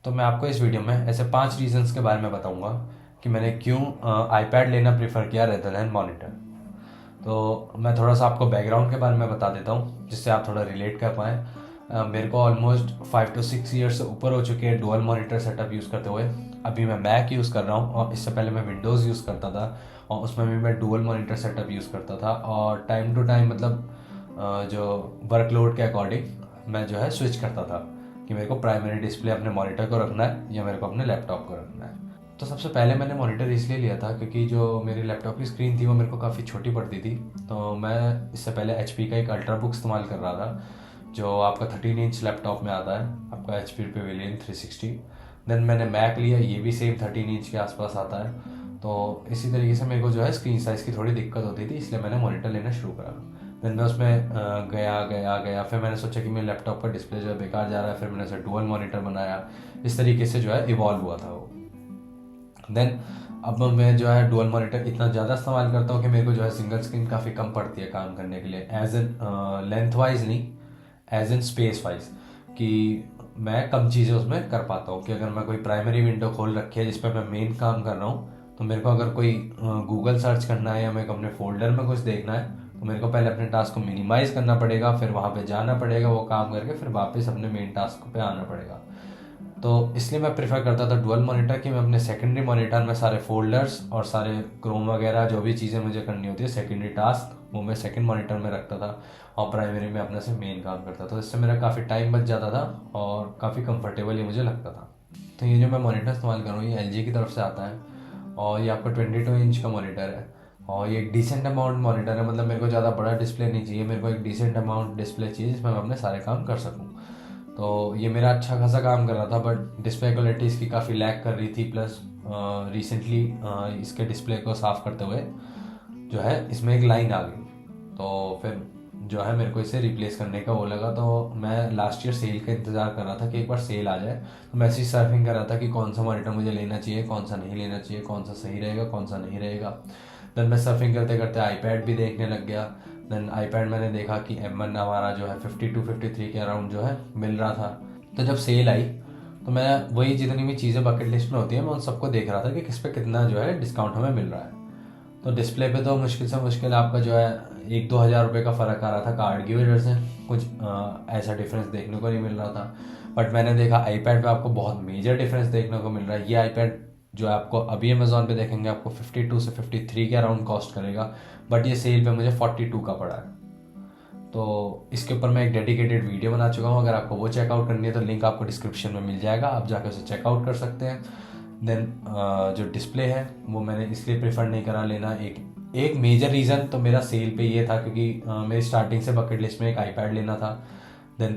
तो मैं आपको इस वीडियो में ऐसे 5 रीजंस के बारे में बताऊंगा कि मैंने क्यों आईपैड लेना प्रेफर किया रेदर देन मॉनिटर। तो मैं थोड़ा सा आपको बैकग्राउंड के बारे में बता देता हूँ जिससे आप थोड़ा रिलेट कर पाएँ। मेरे को ऑलमोस्ट 5 to 6 ईयर्स से ऊपर हो चुके हैं डुअल मॉनिटर सेटअप यूज़ करते हुए। अभी मैं मैक यूज़ कर रहा हूँ और इससे पहले मैं विंडोज़ यूज़ करता था और उसमें भी मैं डुअल मॉनिटर सेटअप यूज़ करता था। और टाइम टू टाइम मतलब जो वर्कलोड के अकॉर्डिंग मैं जो है स्विच करता था कि मेरे को प्राइमरी डिस्प्ले अपने मॉनिटर को रखना है या मेरे को अपने लैपटॉप को रखना है। तो सबसे पहले मैंने मॉनिटर इसलिए लिया था क्योंकि जो मेरी लैपटॉप की स्क्रीन थी वो मेरे को काफ़ी छोटी पड़ती थी। तो मैं इससे पहले HP का एक अल्ट्राबुक इस्तेमाल कर रहा था जो आपका 13 इंच लैपटॉप में आता है, आपका HP पेविलियन 360। देन मैंने मैक लिया, ये भी सेम 13 इंच के आसपास आता है। तो इसी तरीके से मेरे को जो है स्क्रीन साइज़ की थोड़ी दिक्कत होती थी, इसलिए मैंने मॉनिटर लेना शुरू करा। देन मैं उसमें गया गया गया फिर मैंने सोचा कि मेरे लैपटॉप का डिस्प्ले जो है बेकार जा रहा है, फिर मैंने उसे डुअल मॉनिटर बनाया। इस तरीके से जो है इवॉल्व हुआ था वो। देन अब मैं जो है डुअल मॉनिटर इतना ज़्यादा इस्तेमाल करता हूँ कि मेरे को जो है सिंगल स्क्रीन काफ़ी कम पड़ती है काम करने के लिए, एज एन लेंथ वाइज नहीं, एज इन स्पेस वाइज, कि मैं कम चीज़ें उसमें कर पाता हूँ। कि अगर मैं कोई प्राइमरी विंडो खोल रखी है जिस पर मैं मेन काम कर रहा हूँ, तो मेरे को अगर कोई गूगल सर्च करना है या मेरे को अपने फोल्डर में कुछ देखना है तो मेरे को पहले अपने टास्क को मिनिमाइज़ करना पड़ेगा, फिर वहाँ पे जाना पड़ेगा, वो काम करके फिर वापस अपने मेन टास्क पे आना पड़ेगा। तो इसलिए मैं प्रेफर करता था डुअल मॉनिटर कि मैं अपने सेकेंडरी मॉनिटर में सारे फोल्डर्स और सारे क्रोम वगैरह जो भी चीज़ें मुझे करनी होती है सेकेंडरी टास्क, वो मैं सेकंड मॉनिटर में रखता था और प्राइमरी में अपने से मेन काम करता था। तो इससे मेरा काफ़ी टाइम बच जाता था और काफ़ी कंफर्टेबल ही मुझे लगता था। तो ये जो मैं मॉनिटर इस्तेमाल कर रहा हूँ ये LG की तरफ से आता है और ये आपका 22 इंच का मॉनिटर है और ये एक डिसेंट अमाउंट मॉनिटर है। मतलब मेरे को ज़्यादा बड़ा डिस्प्ले नहीं चाहिए, मेरे को एक डिसेंट अमाउंट डिस्प्ले चाहिए जिसमें मैं अपने सारे काम कर सकूँ। तो ये मेरा अच्छा खासा काम कर रहा था, बट डिस्प्ले क्वालिटी इसकी काफ़ी लैग कर रही थी। प्लस रिसेंटली इसके डिस्प्ले को साफ़ करते हुए जो है इसमें एक लाइन आ गई, तो फिर जो है मेरे को इसे रिप्लेस करने का वो लगा। तो मैं लास्ट ईयर सेल का इंतज़ार कर रहा था कि एक बार सेल आ जाए, तो मैं ऐसी सर्फिंग कर रहा था कि कौन सा मॉनिटर मुझे लेना चाहिए, कौन सा नहीं लेना चाहिए, कौन सा सही रहेगा, कौन सा नहीं रहेगा। देन मैं सर्फिंग करते करते आईपैड भी देखने लग गया। देन आईपैड मैंने देखा कि M1 हमारा जो है 52-53 के अराउंड जो है मिल रहा था। तो जब सेल आई तो मैं वही जितनी भी चीज़ें बकेट लिस्ट में होती है मैं उन सबको देख रहा था कि किस पे कितना जो है डिस्काउंट हमें मिल रहा है। तो डिस्प्ले पे तो मुश्किल से मुश्किल आपका जो है 1-2 हज़ार रुपये का फ़र्क आ रहा था कार्ड की वजह से, कुछ ऐसा डिफरेंस देखने को नहीं मिल रहा था। बट मैंने देखा आईपैड पे आपको बहुत मेजर डिफरेंस देखने को मिल रहा है। ये आईपैड जो है आपको अभी अमेजोन पे देखेंगे आपको 52 से 53 के अराउंड कॉस्ट करेगा, बट ये सेल पे मुझे 42 का पड़ा है। तो इसके ऊपर मैं एक डेडिकेटेड वीडियो बना चुका हूँ, अगर आपको वो चेकआउट करनी है तो लिंक आपको डिस्क्रिप्शन में मिल जाएगा, आप जाकर उसे चेकआउट कर सकते हैं। देन जो डिस्प्ले है वो मैंने इसलिए प्रेफर नहीं करा लेना। एक मेजर रीज़न तो मेरा सेल पे ये था क्योंकि मेरी स्टार्टिंग से बकेट लिस्ट में एक आईपैड लेना था। देन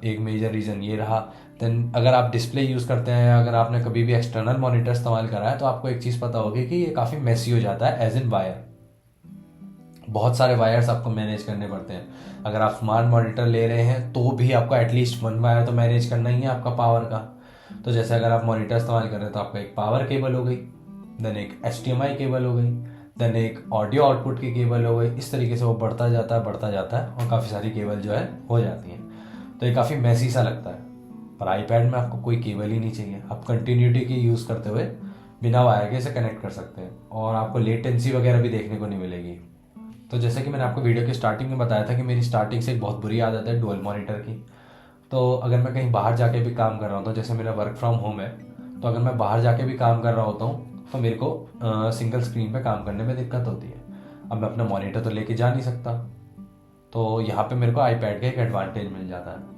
एक मेजर रीज़न ये रहा। देन अगर आप डिस्प्ले यूज़ करते हैं, अगर आपने कभी भी एक्सटर्नल मॉनिटर इस्तेमाल करा है तो आपको एक चीज़ पता होगी कि ये काफ़ी मेसी हो जाता है, एज इन वायर। बहुत सारे वायर्स आपको मैनेज करने पड़ते हैं। अगर आप स्मार्ट मॉनिटर ले रहे हैं तो भी आपको एटलीस्ट 1 वायर तो मैनेज करना ही है आपका पावर का। तो जैसे अगर आप मॉनिटर इस्तेमाल कर रहे हैं तो आपका एक पावर केबल हो गई, देन एक HDMI केबल हो गई, देन एक ऑडियो आउटपुट की केबल हो गई। इस तरीके से वो बढ़ता जाता है और काफ़ी सारी केबल जो है हो जाती हैं। तो ये काफ़ी मैसी सा लगता है। पर आईपैड में आपको कोई केबल ही नहीं चाहिए, आप कंटिन्यूटी की यूज़ करते हुए बिना वायर के इसे कनेक्ट कर सकते हैं और आपको लेटेंसी वगैरह भी देखने को नहीं मिलेगी। तो जैसे कि मैंने आपको वीडियो की स्टार्टिंग में बताया था कि मेरी स्टार्टिंग से एक बहुत बुरी आदत है डुअल मॉनिटर की। तो अगर मैं कहीं बाहर जाके भी काम कर रहा हूँ, तो जैसे मेरा वर्क फ्रॉम होम है, तो अगर मैं बाहर जाके भी काम कर रहा होता हूँ तो मेरे को सिंगल स्क्रीन पे काम करने में दिक्कत होती है। अब मैं अपना मॉनिटर तो लेके जा नहीं सकता, तो यहाँ पे मेरे को आईपैड का एक एडवांटेज मिल जाता है।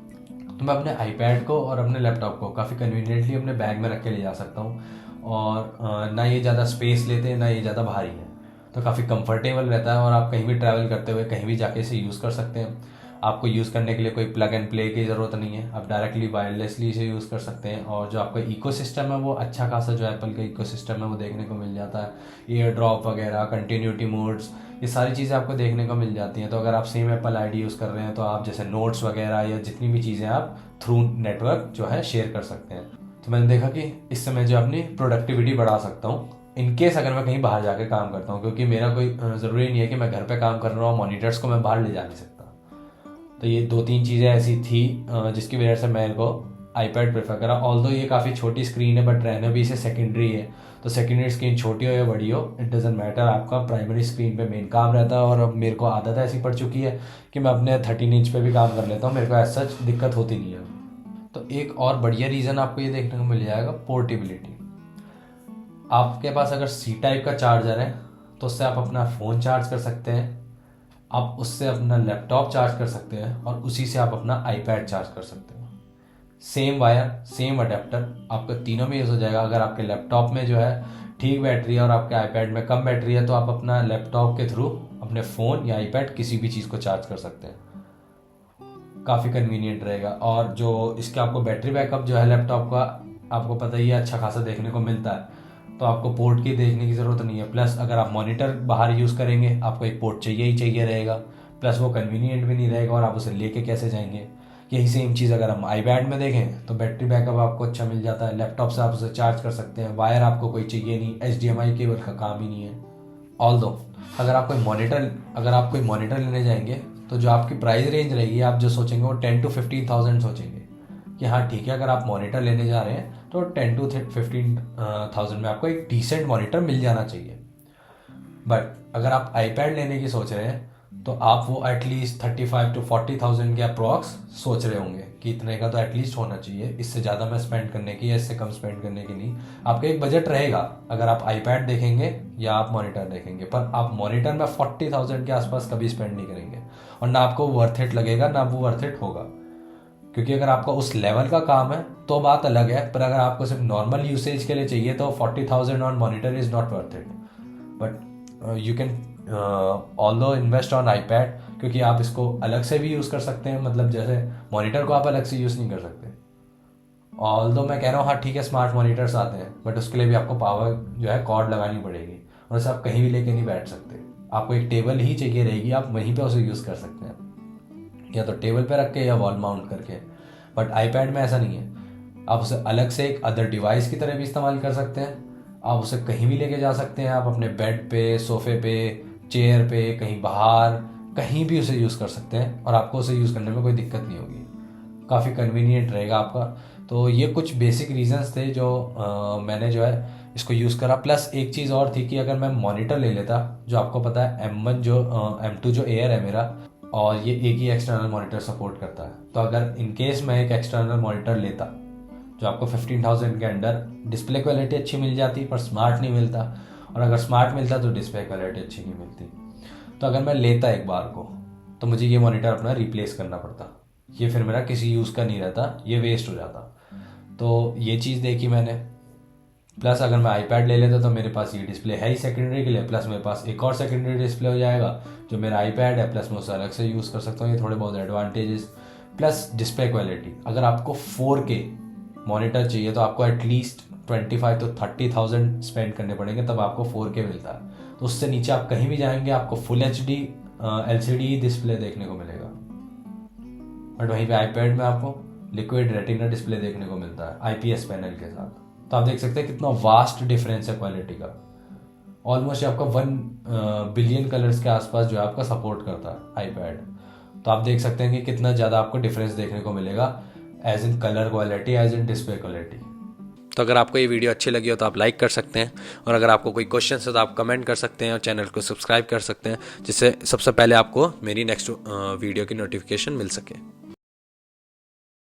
तो मैं अपने आईपैड को और अपने लैपटॉप को काफ़ी कन्वीनियंटली अपने बैग में रख के ले जा सकता हूँ और ना ये ज़्यादा स्पेस लेते हैं ना ये ज़्यादा भारी है। तो काफ़ी कंफर्टेबल रहता है और आप कहीं भी ट्रैवल करते हुए कहीं भी जाके इसे यूज़ कर सकते हैं। आपको यूज़ करने के लिए कोई प्लग एंड प्ले की ज़रूरत नहीं है, आप डायरेक्टली वायरलेसली इसे यूज़ कर सकते हैं। और जो आपका इकोसिस्टम है वो अच्छा खासा जो एप्पल का इकोसिस्टम है वो देखने को मिल जाता है। ईयर ड्रॉप वगैरह, कंटिन्यूटी मोड्स, ये सारी चीज़ें आपको देखने को मिल जाती हैं। तो अगर आप सेम एप्पल आईडी यूज़ कर रहे हैं तो आप जैसे नोट्स वगैरह या जितनी भी चीज़ें आप थ्रू नेटवर्क जो है शेयर कर सकते हैं। तो मैंने देखा कि इससे मैं जो अपनी प्रोडक्टिविटी बढ़ा सकता हूँ इनकेस अगर मैं कहीं बाहर जाके काम करता हूँ, क्योंकि मेरा कोई ज़रूरी नहीं है कि मैं घर पे काम कर रहा हूँ, मॉनिटर्स को मैं बाहर ले जा नहीं सकता। तो ये 2-3 चीज़ें ऐसी थी जिसकी वजह से मेरे को आईपैड प्रेफर करा। ऑल्दो ये काफ़ी छोटी स्क्रीन है बट रहना भी इसे सेकेंडरी है, तो सेकेंडरी स्क्रीन छोटी हो या बड़ी हो इट डजेंट मैटर, आपका प्राइमरी स्क्रीन पे मेन काम रहता है। और अब मेरे को आदत ऐसी पड़ चुकी है कि मैं अपने 13 इंच पे भी काम कर लेता हूँ, मेरे को ऐसा सच दिक्कत होती नहीं है। तो एक और बढ़िया रीज़न आपको ये देखने को मिल जाएगा, पोर्टेबिलिटी। आपके पास अगर सी टाइप का चार्जर है तो उससे आप अपना फ़ोन चार्ज कर सकते हैं, आप उससे अपना लैपटॉप चार्ज कर सकते हैं और उसी से आप अपना आईपैड चार्ज कर सकते हैं। सेम वायर सेम अडेप्टर आपका तीनों में यूज़ हो जाएगा। अगर आपके लैपटॉप में जो है ठीक बैटरी है और आपके आईपैड में कम बैटरी है तो आप अपना लैपटॉप के थ्रू अपने फ़ोन या आईपैड किसी भी चीज़ को चार्ज कर सकते हैं, काफ़ी कन्वीनियंट रहेगा। और जो इसका आपको बैटरी बैकअप जो है लैपटॉप का आपको पता ही है अच्छा खासा देखने को मिलता है, तो आपको पोर्ट की देखने की ज़रूरत नहीं है। प्लस अगर आप मॉनिटर बाहर यूज़ करेंगे आपको एक पोर्ट चाहिए ही चाहिए रहेगा, प्लस वो कन्वीनियंट भी नहीं रहेगा और आप उसे लेके कैसे जाएंगे। यही सेम चीज़ अगर हम आईपैड में देखें तो बैटरी बैकअप आपको अच्छा मिल जाता है, लैपटॉप से आप उसे चार्ज कर सकते हैं, वायर आपको कोई चाहिए नहीं, HDMI केबल का काम ही नहीं है। ऑल्दो अगर आप कोई मॉनिटर लेने जाएंगे तो जो आपकी प्राइस रेंज रहेगी आप जो सोचेंगे वो 10 to 15,000 सोचेंगे कि हाँ ठीक है, अगर आप मॉनिटर लेने जा रहे हैं तो 10 to 15,000 में आपको एक डिसेंट मॉनिटर मिल जाना चाहिए। बट अगर आप आईपैड लेने की सोच रहे हैं तो आप वो एटलीस्ट 35 to 40,000 के अप्रॉक्स सोच रहे होंगे कि इतने का तो एटलीस्ट होना चाहिए, इससे ज़्यादा मैं स्पेंड करने की या इससे कम स्पेंड करने की नहीं। आपका एक बजट रहेगा अगर आप आईपैड देखेंगे या आप मॉनिटर देखेंगे, पर आप मॉनिटर में 40,000 के आसपास कभी स्पेंड नहीं करेंगे और ना आपको वर्थ इट लगेगा ना वो वर्थ इट होगा। क्योंकि अगर आपका उस लेवल का काम है तो बात अलग है, पर अगर आपको सिर्फ नॉर्मल यूसेज के लिए चाहिए तो 40,000 on monitor is not worth it. But you can although invest on iPad, क्योंकि आप इसको अलग से भी यूज़ कर सकते हैं, मतलब जैसे मॉनिटर को आप अलग से यूज़ नहीं कर सकते। ऑल्दो मैं कह रहा हूँ हाँ ठीक है स्मार्ट मॉनिटर्स आते हैं बट उसके लिए भी आपको पावर जो है कॉर्ड लगानी पड़ेगी और उसे आप कहीं भी लेके नहीं बैठ सकते, आपको एक टेबल ही चाहिए रहेगी, आप वहीं पे उसे यूज़ कर सकते हैं या तो टेबल पे रख के या वॉल माउंट करके। बट आईपैड में ऐसा नहीं है, आप उसे अलग से एक अदर डिवाइस की तरह भी इस्तेमाल कर सकते हैं, आप उसे कहीं भी लेके जा सकते हैं, आप अपने बेड पे, सोफे पे, चेयर पे, कहीं बाहर, कहीं भी उसे यूज़ कर सकते हैं और आपको उसे यूज़ करने में कोई दिक्कत नहीं होगी, काफ़ी कन्वीनियंट रहेगा आपका। तो ये कुछ बेसिक रीजंस थे जो मैंने जो है इसको यूज़ करा। प्लस एक चीज़ और थी कि अगर मैं मॉनिटर ले लेता, जो आपको पता है M2 जो एयर है मेरा, और ये एक ही एक्सटर्नल मॉनिटर सपोर्ट करता है, तो अगर इन केस मैं एक एक्सटर्नल मॉनिटर लेता जो आपको 15,000 के अंडर डिस्प्ले क्वालिटी अच्छी मिल जाती पर स्मार्ट नहीं मिलता, और अगर स्मार्ट मिलता तो डिस्प्ले क्वालिटी अच्छी नहीं मिलती, तो अगर मैं लेता एक बार को तो मुझे ये मॉनिटर अपना रिप्लेस करना पड़ता, ये फिर मेरा किसी यूज़ का नहीं रहता, ये वेस्ट हो जाता। तो ये चीज़ देखी मैंने। प्लस अगर मैं आईपैड ले लेता तो मेरे पास ये डिस्प्ले है ही सेकेंडरी के लिए, प्लस मेरे पास एक और सेकेंडरी डिस्प्ले हो जाएगा जो मेरा आईपैड है, प्लस मैं उसे अलग से यूज़ कर सकता हूँ, ये थोड़े बहुत एडवांटेजेस। प्लस डिस्प्ले क्वालिटी, अगर आपको 4K मॉनिटर चाहिए तो आपको एटलीस्ट 25 to 30,000 स्पेंड करने पड़ेंगे तब आपको 4K मिलता है, तो उससे नीचे आप कहीं भी जाएंगे आपको फुल HD LCD डिस्प्ले देखने को मिलेगा। बट वहीं पे आईपैड में आपको लिक्विड रेटिना डिस्प्ले देखने को मिलता है IPS पैनल के साथ, तो आप देख सकते हैं कितना वास्ट डिफरेंस है क्वालिटी का। ऑलमोस्ट आपका 1 बिलियन कलर्स के आसपास जो है आपका सपोर्ट करता है आईपैड, तो आप देख सकते हैं कि कितना ज़्यादा आपको डिफरेंस देखने को मिलेगा as in colour quality, as in display quality. तो अगर आपको ये वीडियो अच्छी लगी हो तो आप लाइक कर सकते हैं, और अगर आपको कोई क्वेश्चन है तो आप कमेंट कर सकते हैं और चैनल को सब्सक्राइब कर सकते हैं, जिससे सबसे पहले आपको मेरी नेक्स्ट वीडियो की नोटिफिकेशन मिल सके।